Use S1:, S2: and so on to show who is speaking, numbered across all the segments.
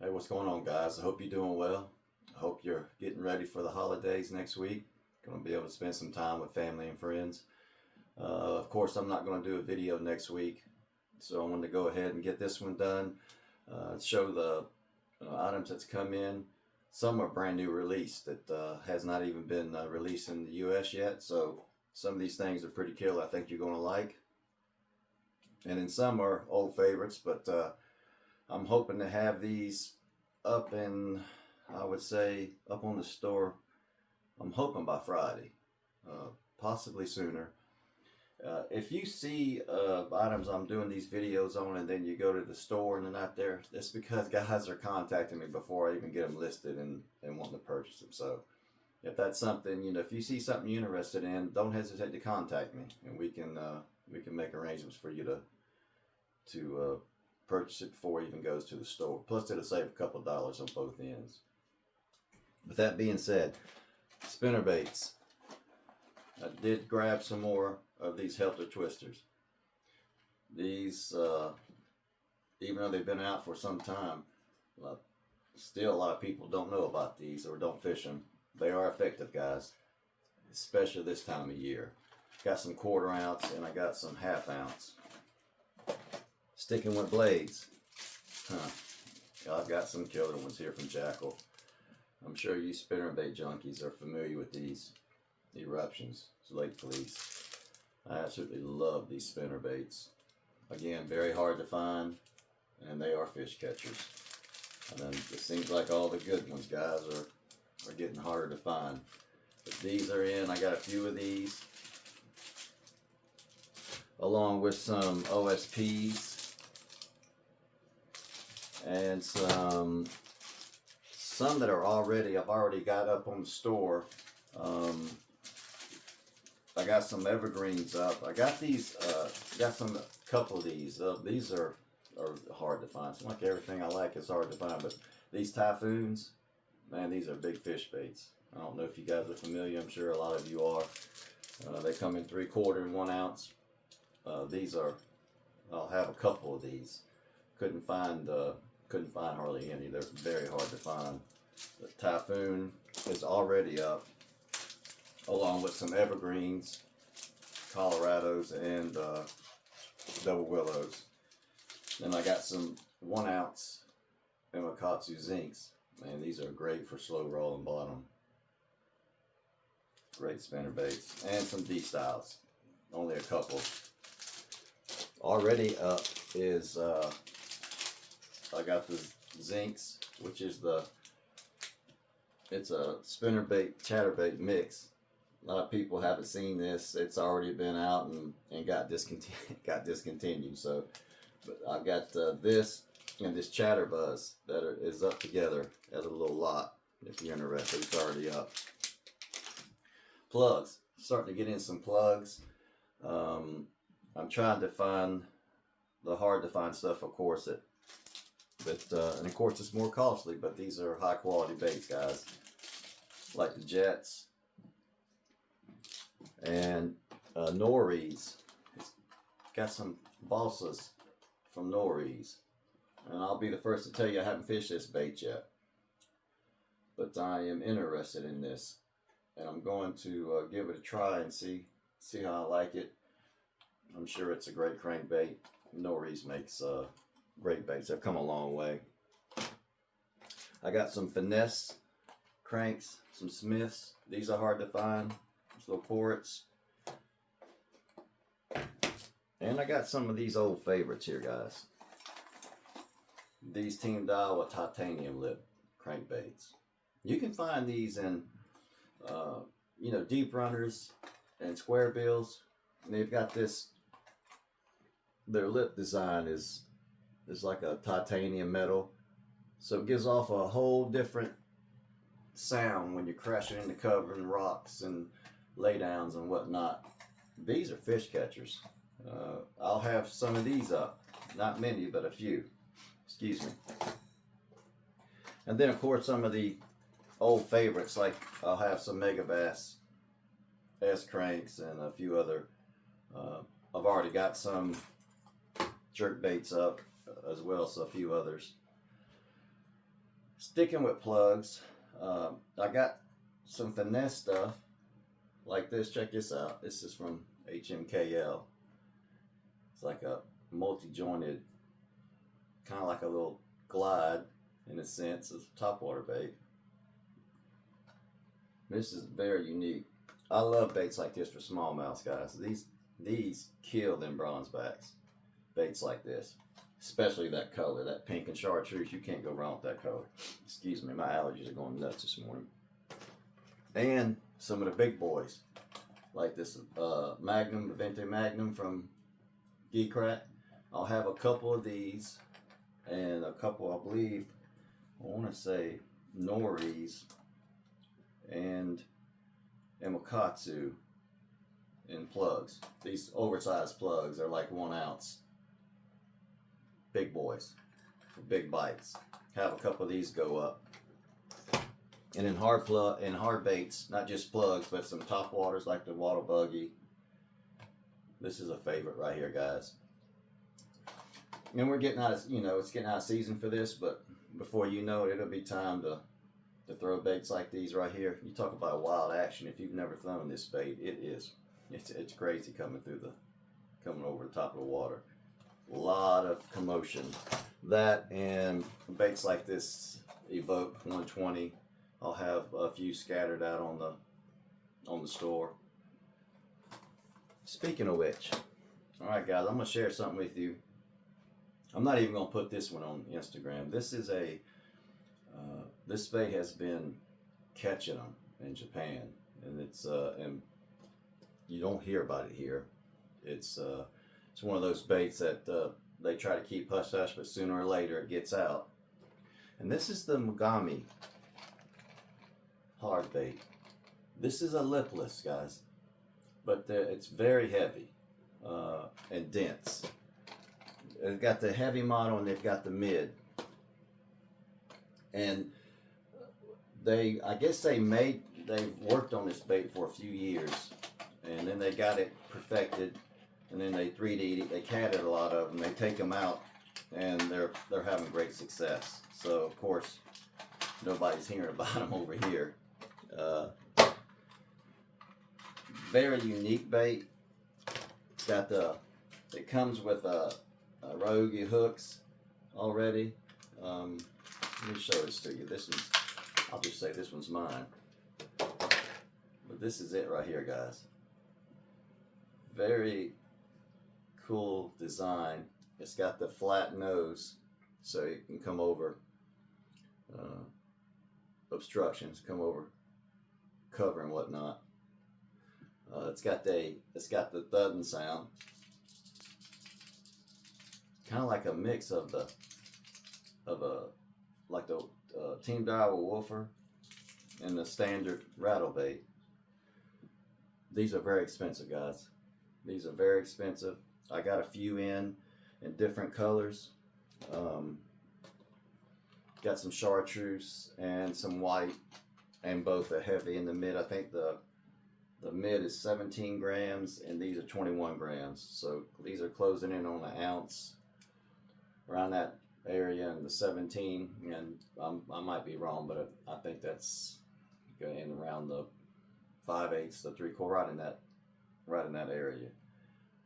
S1: Hey, what's going on, guys? I hope you're doing well. I hope you're getting ready for the holidays next week. Going to be able to spend some time with family and friends. Of course, I'm not going to do a video next week, so I wanted to go ahead and get this one done. Show the items that's come in. Some are brand new release that has not even been released in the U.S. yet. So some of these things are pretty killer. I think you're going to like. And then some are old favorites, but I'm hoping to have these up in, I would say, up on the store. I'm hoping by Friday, possibly sooner. If you see items I'm doing these videos on and then you go to the store and they're not there, that's because guys are contacting me before I even get them listed and wanting to purchase them. So if that's something, if you see something you're interested in, don't hesitate to contact me, and we can make arrangements for you to purchase it before it even goes to the store. Plus, it'll save a couple dollars on both ends. With that being said, spinnerbaits. I did grab some more of these Helter Twisters. These, even though they've been out for some time, still a lot of people don't know about these or don't fish them. They are effective, guys, especially this time of year. Got some 1/4 ounce and I got some 1/2 ounce. Sticking with blades. I've got some killer ones here from Jackal. I'm sure you spinnerbait junkies are familiar with these eruptions. It's Lake Police. I absolutely love these spinnerbaits. Again, very hard to find, and they are fish catchers. And then it seems like all the good ones, guys, are getting harder to find. But these are in. I got a few of these, along with some OSPs. And some that are I've already got up on the store. I got some evergreens up. I got these, couple of these. These are hard to find. It's like everything I like is hard to find, but these typhoons, man, these are big fish baits. I don't know if you guys are familiar. I'm sure a lot of you are. They come in 3/4 and 1 ounce. I'll have a couple of these. Couldn't find hardly any. They're very hard to find. The typhoon is already up, along with some evergreens, Colorados, and double willows. Then I got some 1 ounce Imakatsu zincs. Man, these are great for slow rolling bottom. Great spinnerbaits. And some D styles. Only a couple. Already up is I got the zincs, which is it's a spinnerbait chatterbait mix. A lot of people haven't seen this. It's already been out and got discontinued. So, but I've got this and this chatterbuzz that is up together as a little lot. If you're interested, it's already up. Plugs. Starting to get in some plugs. I'm trying to find the hard to find stuff, of course, and of course it's more costly, but these are high quality baits, guys. Like the Jets and Norries. It's got some balsas from Norries, and I'll be the first to tell you I haven't fished this bait yet, but I am interested in this, and I'm going to give it a try and see how I like it. I'm sure it's a great crankbait. Norries makes great baits. They've come a long way. I got some finesse cranks, some Smiths. These are hard to find. Little ports. And I got some of these old favorites here, guys. These Team Dial with titanium lip crankbaits. You can find these in, deep runners and square bills. And they've got this. Their lip design is like a titanium metal, so it gives off a whole different sound when you're crashing into cover and rocks and laydowns and whatnot. These are fish catchers. I'll have some of these up, not many, but a few. Excuse me. And then of course some of the old favorites, like I'll have some Megabass S cranks and a few other. I've already got some jerk baits up as well, so a few others. Sticking with plugs, I got some finesse stuff like this. Check this out. This is from HMKL. It's like a multi-jointed, kind of like a little glide in a sense of topwater bait. This is very unique. I love baits like this for smallmouths, guys. These kill them bronzebacks. Baits like this, especially that color, that pink and chartreuse. You can't go wrong with that color. Excuse me, my allergies are going nuts this morning. And some of the big boys, like this Magnum, Vente Magnum from Geek Crack. I'll have a couple of these and a couple, I believe, I want to say Noris and Emakatsu in plugs. These oversized plugs are like 1 ounce. Big boys for big bites. Have a couple of these go up. And in hard baits, not just plugs, but some top waters like the Waddle Buggy. This is a favorite right here, guys. And we're getting out of, it's getting out of season for this, but before you know it, it'll be time to throw baits like these right here. You talk about wild action. If you've never thrown this bait, it's crazy coming over the top of the water. A lot of commotion. That and baits like this Evoke 120. I'll have a few scattered out on the store. Speaking of which, all right, guys, I'm gonna share something with you. I'm not even gonna put this one on Instagram. This is this bait has been catching them in Japan, and and you don't hear about it here. It's one of those baits that they try to keep hush hush, but sooner or later it gets out. And this is the Mami Hard bait. This is a lipless, guys, but it's very heavy and dense. They've got the heavy model and they've got the mid. And I guess they've worked on this bait for a few years, and then they got it perfected, and then they 3D'd it. They catted a lot of them. They take them out, and they're having great success. So of course, nobody's hearing about them over here. Very unique bait. It comes with Ryogi hooks already. Let me show this to you. I'll just say this one's mine. But this is it right here, guys. Very cool design. It's got the flat nose, so you can come over obstructions, come over cover and whatnot. It's got the thudding sound. Kind of like a mix of the Team Dyer Woofer and the standard rattle bait. These are very expensive, guys. These are very expensive. I got a few in different colors. Got some chartreuse and some white, and both are heavy in the mid. I think the mid is 17 grams and these are 21 grams. So these are closing in on an ounce around that area, and the 17, and I might be wrong, but I think that's in around the 5/8 to 3/4, right in that area.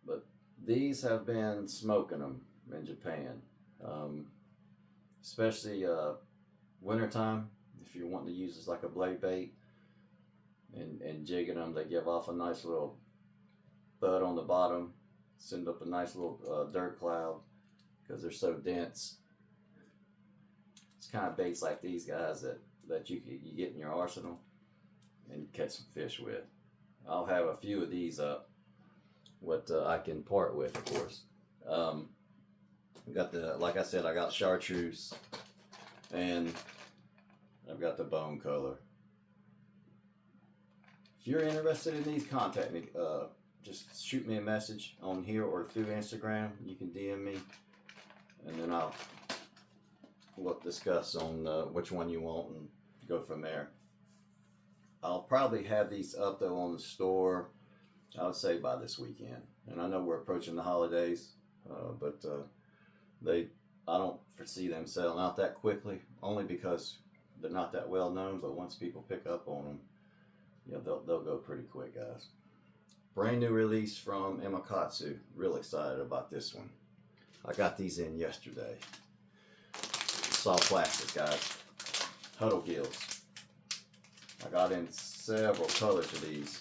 S1: But these have been smoking them in Japan, especially wintertime. If you're wanting to use this like a blade bait and jigging them, they give off a nice little thud on the bottom, send up a nice little dirt cloud because they're so dense. It's kind of baits like these, guys, that you get in your arsenal and catch some fish with. I'll have a few of these up, what I can part with, of course. Got like I said, I got chartreuse, and I've got the bone color. If you're interested in these, contact me. Just shoot me a message on here or through Instagram. You can DM me, and then we'll discuss on which one you want and go from there. I'll probably have these up though on the store, I would say by this weekend. And I know we're approaching the holidays, but I don't foresee them selling out that quickly, only because they're not that well known. But once people pick up on them, you know, they'll go pretty quick, guys. Brand new release from Emakatsu. Real excited about this one. I got these in yesterday. Soft plastic, guys. Huddle gills. I got in several colors of these,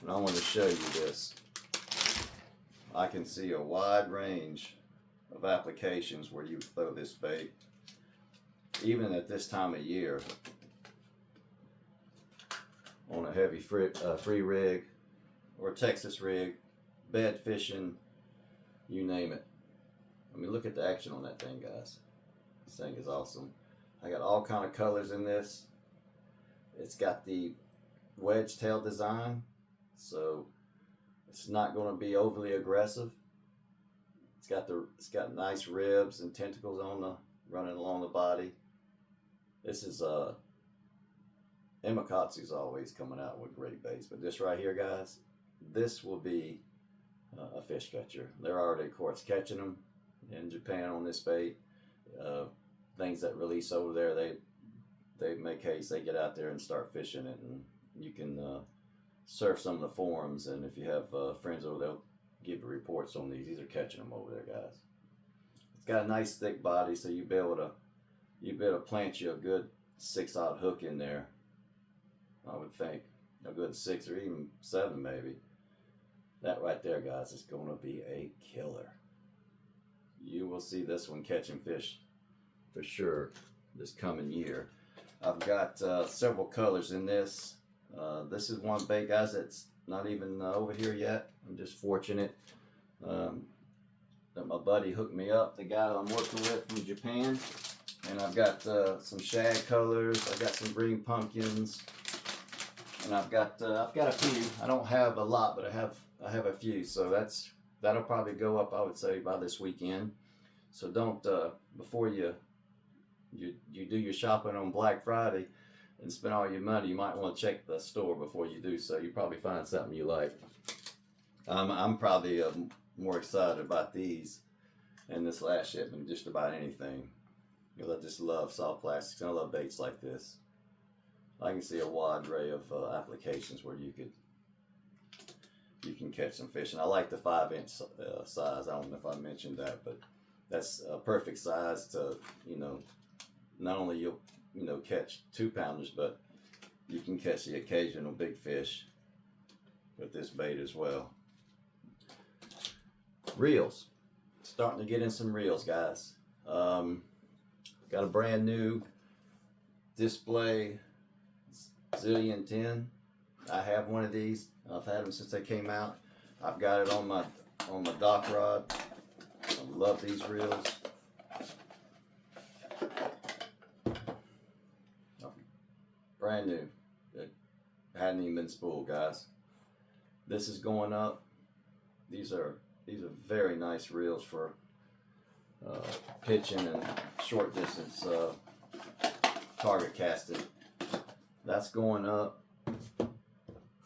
S1: and I want to show you this. I can see a wide range of applications where you throw this bait, even at this time of year, on a heavy free rig or Texas rig, bed fishing, you name it. I mean, look at the action on that thing, guys. This thing is awesome. I got all kind of colors in this. It's got the wedge tail design, so it's not going to be overly aggressive. It's got nice ribs and tentacles on the running along the body. This is Emakatsu's always coming out with great baits, but this right here, guys, this will be a fish catcher. They're already, of course, catching them in Japan on this bait. Things that release over there, they make haste. They get out there and start fishing it, and you can surf some of the forums. And if you have friends over there, they'll give you reports on these. These are catching them over there, guys. It's got a nice thick body, so you'll be able to plant you a good 6/0 hook in there. I would think a good 6 or even 7 maybe. That right there, guys, is going to be a killer. You will see this one catching fish for sure this coming year. I've got several colors in this. This is one bait, guys, that's not even over here yet. I'm just fortunate that my buddy hooked me up, the guy I'm working with from Japan. And I've got some shag colors. I've got some green pumpkins, and I've got a few. I don't have a lot, but I have a few. So that'll probably go up, I would say, by this weekend. So don't before you do your shopping on Black Friday and spend all your money, you might want to check the store before you do so. You probably find something you like. I'm probably more excited about these and this last shipment than just about anything. Because I just love soft plastics, and I love baits like this. I can see a wide array of applications where you can catch some fish. And I like the 5-inch size. I don't know if I mentioned that, but that's a perfect size to, not only you'll catch 2-pounders, but you can catch the occasional big fish with this bait as well. Reels. Starting to get in some reels, guys. Got a brand new display Zillion 10. I have one of these. I've had them since they came out. I've got it on my dock rod. I love these reels. Brand new. It hadn't even been spooled, guys. This is going up. These are very nice reels for pitching and short distance target casting. That's going up.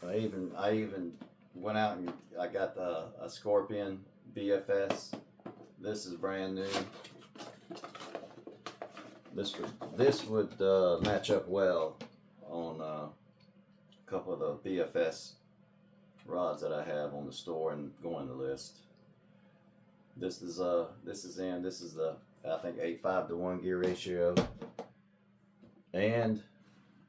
S1: I even went out and I got a Scorpion BFS. This is brand new. This would match up well on a couple of the BFS rods that I have on the store and go on the list. This is the I think 8:5 to 1 gear ratio, and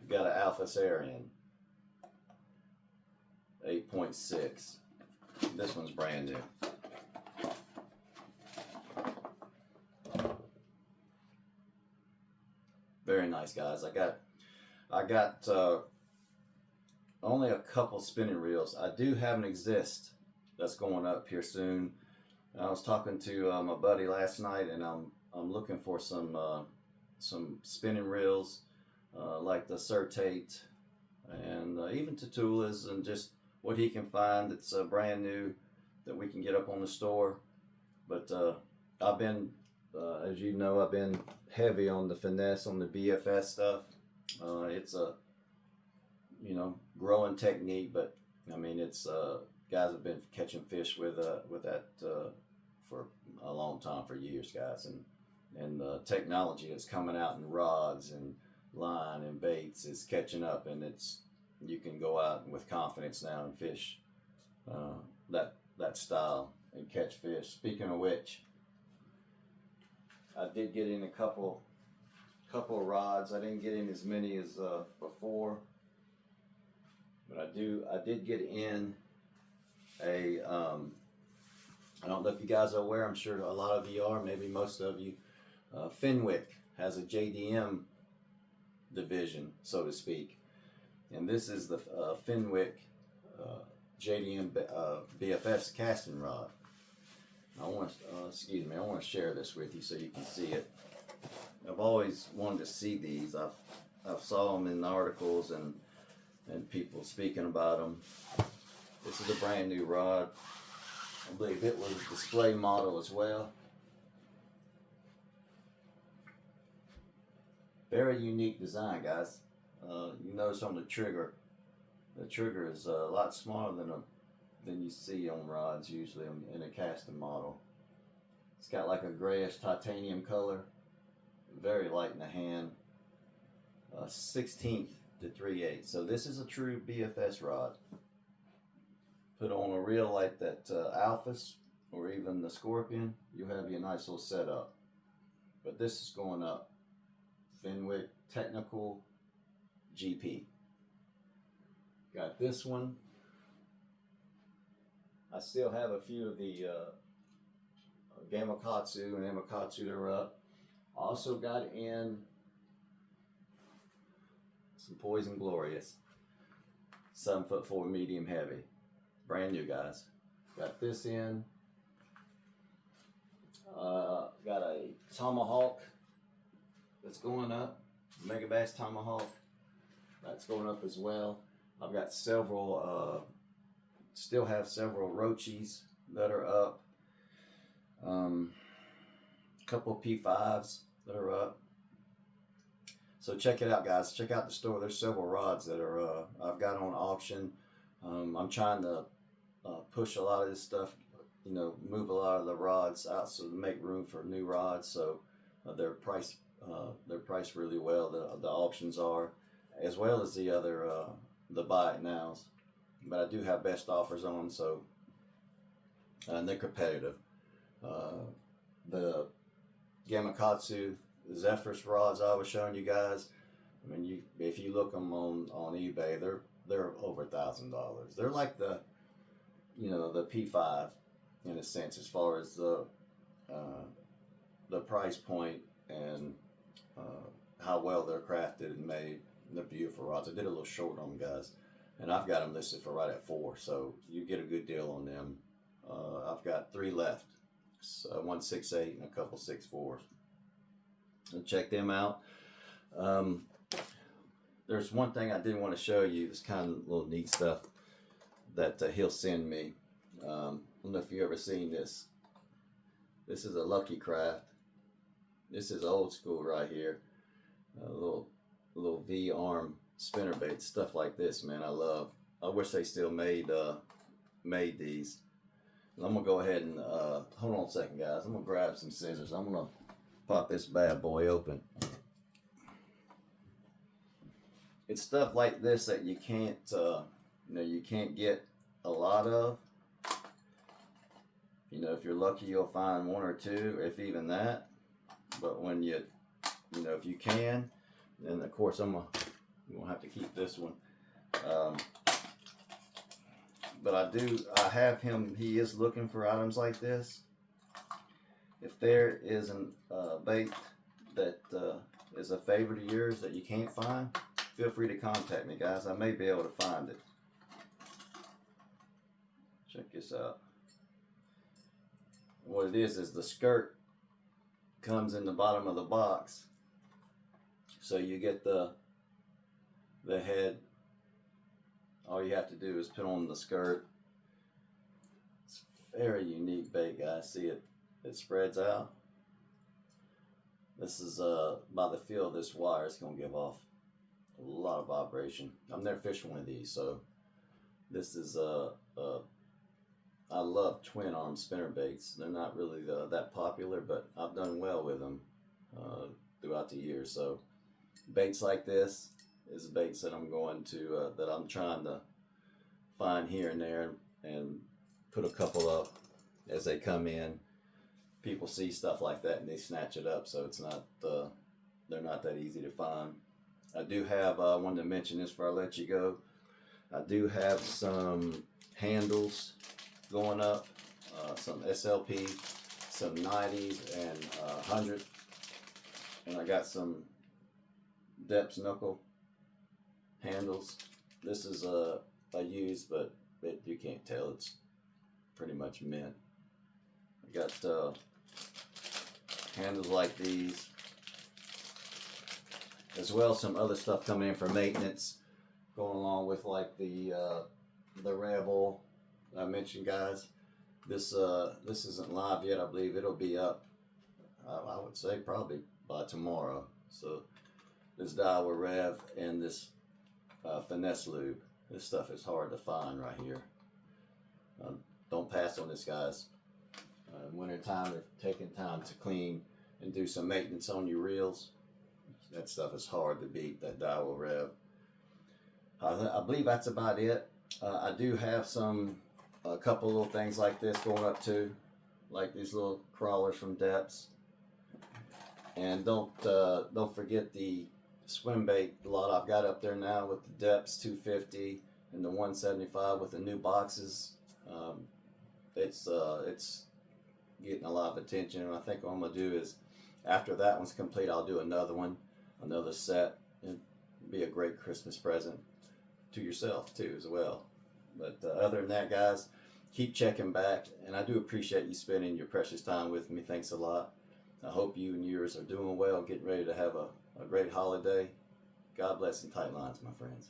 S1: you got an Alpha Sarian 8.6. This one's brand new. Very nice, guys. I got only a couple spinning reels. I do have an Exist that's going up here soon. I was talking to my buddy last night, and I'm looking for some spinning reels like the Certate and even Tatulas, and just what he can find that's brand new that we can get up on the store. But I've been, as you know, I've been heavy on the finesse on the BFS stuff. It's a growing technique, but I mean it's guys have been catching fish with that for a long time, for years, guys, and and the technology that's coming out in rods and line and baits is catching up, and you can go out with confidence now and fish that style and catch fish. Speaking of which, I did get in a couple of rods. I didn't get in as many as before, but I did get in a I don't know if you guys are aware, I'm sure a lot of you are, maybe most of you. Fenwick has a JDM division, so to speak, and this is the Fenwick JDM BFS casting rod. I want to share this with you so you can see it. I've always wanted to see these. I've saw them in articles and people speaking about them. This is a brand new rod. I believe it was a display model as well. Very unique design, guys. You notice on the trigger is a lot smaller than you see on rods usually in a casting model. It's got like a grayish titanium color, very light in the hand. 16th to 3/8. So this is a true BFS rod. Put on a reel like that Alphas or even the Scorpion, you have your nice little setup. But this is going up. Fenwick Technical GP. Got this one. I still have a few of the Gamakatsu and Amakatsu that are up. Also got in some Poison Glorious. 7'4" medium heavy. Brand new, guys. Got this in. Got a Tomahawk that's going up. Mega Bass Tomahawk. That's going up as well. I've got several, still have several Roachies that are up. A couple of P5s that are up. So check it out, guys. Check out the store. There's several rods that are I've got on auction. I'm trying to push a lot of this stuff, move a lot of the rods out so to make room for new rods. So they're priced really well. The auctions are, as well as the other the buy it nows. But I do have best offers on, so and they're competitive. The Gamakatsu Zephyrus rods I was showing you guys. I mean, if you look them on eBay, they're over $1,000. They're like the P5 in a sense, as far as the price point and how well they're crafted and made. They're beautiful rods. I did a little short on them, guys, and I've got them listed for right at $4, so you get a good deal on them. I've got 3 left, so 1 6/8 and a couple 6/4s. So check them out. There's one thing I did want to show you. This kind of little neat stuff that he'll send me. I don't know if you ever seen this. This is a Lucky Craft. This is old school right here. A little V-arm spinnerbait, stuff like this, man. I wish they still made these. I'm gonna go ahead and hold on a second, guys. I'm gonna grab some scissors. I'm gonna pop this bad boy open. It's stuff like this that you can't you can't get a lot of. If you're lucky, you'll find 1 or 2, if even that. But when if you can, then of course I'm gonna have to keep this one. But I have him. He is looking for items like this. If there is a bait that is a favorite of yours that you can't find, feel free to contact me, guys. I may be able to find it. Check this out. What it is the skirt comes in the bottom of the box. So you get the head. All you have to do is put on the skirt. It's very unique bait, guys. See it? It spreads out. This is by the feel of this wire, it's gonna give off a lot of vibration. I've never fished one of these, so this is I love twin arm spinner baits. They're not really that popular, but I've done well with them. throughout the year. So baits like this is baits that I'm going to that I'm trying to find here and there and put a couple up as they come in. People see stuff like that and they snatch it up, so it's not they're not that easy to find. I do have I wanted to mention this before I let you go. I do have some handles going up, some SLP, some 90s and 100, and I got some depth knuckle handles. This is I used, but you can't tell, it's pretty much mint. I got handles like these, as well as some other stuff coming in for maintenance, going along with like the Rev oil I mentioned, guys. This isn't live yet. I believe it'll be up, I would say probably by tomorrow. So this Daiwa Rev and this finesse lube. This stuff is hard to find right here. Don't pass on this, guys. Winter time, if taking time to clean and do some maintenance on your reels, that stuff is hard to beat, that Daiwa Rev. I believe that's about it. I do have a couple little things like this going up too, like these little crawlers from Depths. And don't forget the swim bait lot I've got up there now with the Depths 250 and the 175 with the new boxes. It's getting a lot of attention, and I think what I'm gonna do is, after that one's complete, I'll do another one, another set, and be a great Christmas present to yourself too as well. But other than that, guys, keep checking back, and I do appreciate you spending your precious time with me. Thanks a lot. I hope you and yours are doing well, getting ready to have a great holiday. God bless and tight lines, my friends.